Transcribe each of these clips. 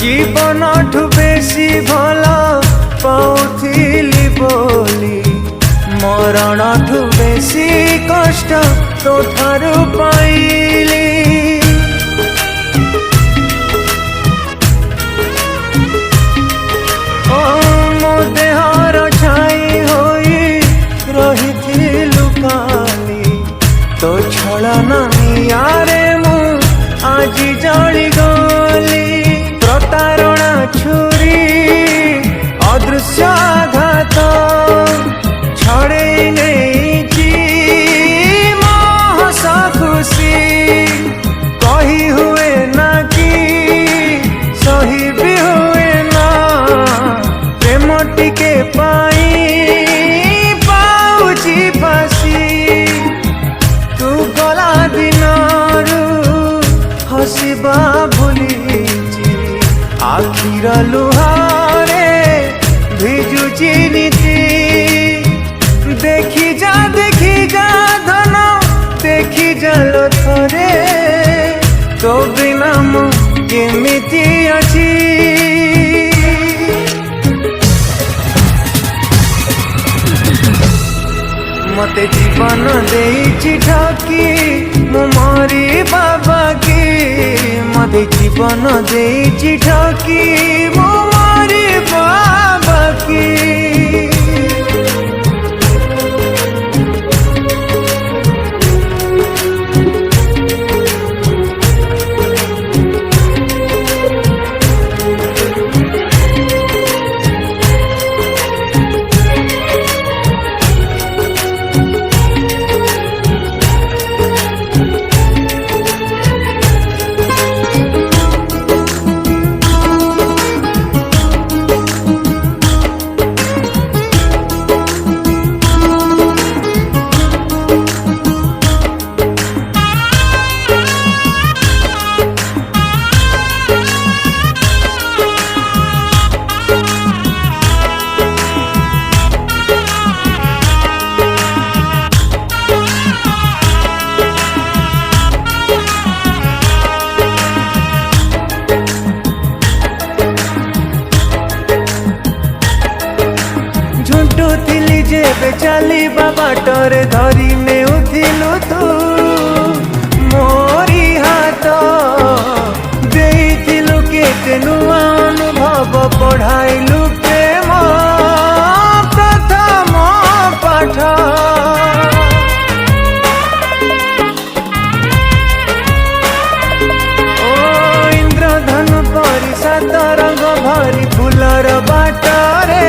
जीवन ठु बेसी भला पाउथिली बोली मरण ठु बेसी कष्ट तो थारु पाइली ओ मो देहर छाई होई रहिथिलु काली तो छलना नियारे मु आज जली गली प्रतारणा छुरी अदृश्याघात छड़े नहीं मोहस खुशी कही हुए ना कि सही भी हुए ना प्रेम टिके पाई पाउची फासी तू गला दिनरू हसिबा भूली आखिर लुहारे भिजुची नीति देखी जा धन देखी जालो थरे तो बिना मु केमिति अछि मते जीवन देइछि ठाकी मु मोरी बाबा की मते जीवन देइछि ठाकी मु मोरी बाबा की जेबे चली बाटर धरी नेउथिलु तू मोरी हाथ देइथिलु केते नुआ अनुभव पढ़ाइलु प्रेम प्रथम पाठ ओ इंद्रधनु परि सात रंग भरी फुलर बाटरे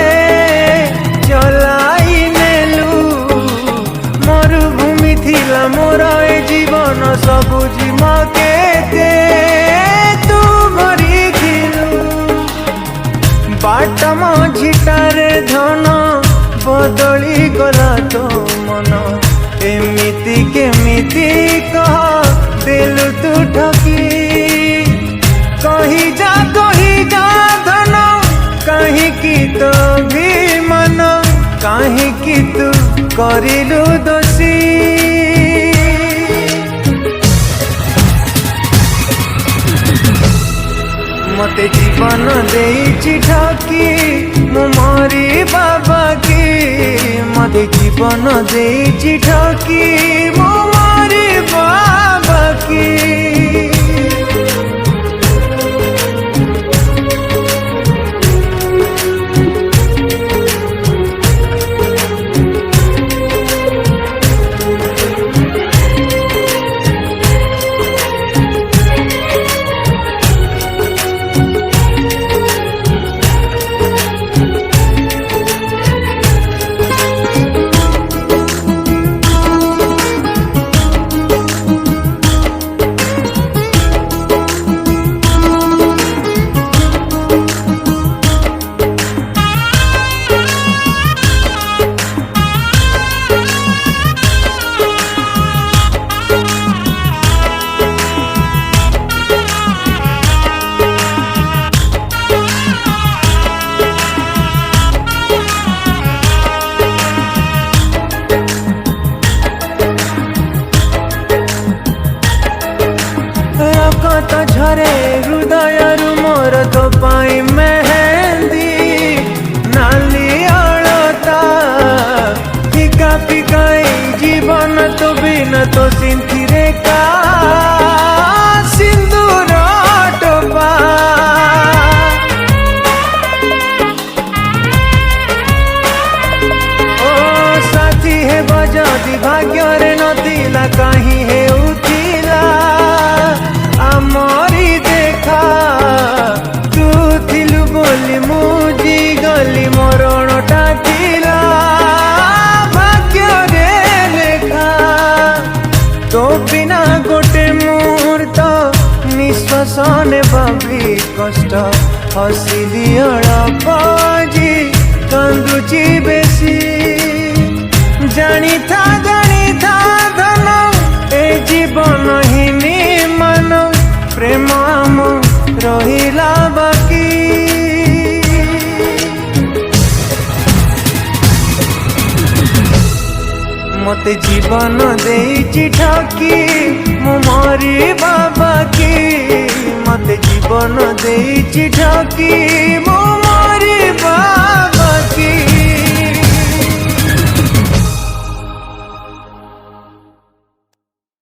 चलाई मरुभूमि थिला मोर ए जीवन सबुज मके तू भरिथिलु बाट मझिटारे धन बदली गला तो मन एमिति केमिति कह दिलु तू ठकी कही जा धन कहीं की तो भी मन कहीं की तू करिलु दोषी मते जीवन देइछि ठाकी मु मोरी बाबा की मते जीवन देइछि ठाकी मु मोरी बाबा की मोर तो पाई मेहंदी नाली अलता फिका फिकाई जीवन तो बिना तो सिंथी रेखा सिंदूर टोपा ओ साथी हे बजदी भाग्य रे नथिला कहीं हे उथिला आमरी देखा तू थिलु बोली मुझी गली मरणटा थिला भाग्य रे लेखा तो बिना गोटे मुहूर्त निश्वास नेबा भी कष्ट हसिली अड़प जी कांदुची बेसी जानी था धन ए जीवन हिनी मन प्रेम आम रहिला बाकी मते जीवन देइछि ठकी मो मरी बाबा की मते जीवन देइछि ठकी मो